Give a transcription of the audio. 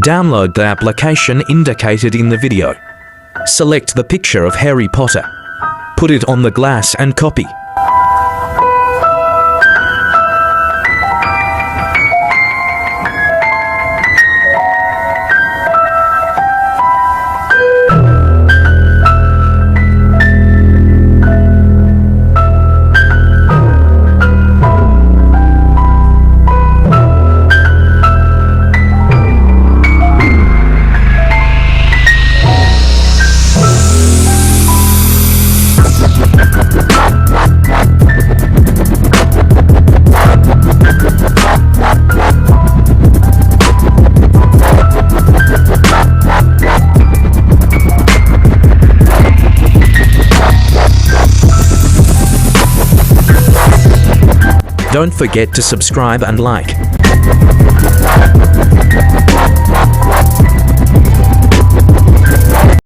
Download the application indicated in the video. Select the picture of Harry Potter. Put it on the glass and copy. Don't forget to subscribe and like.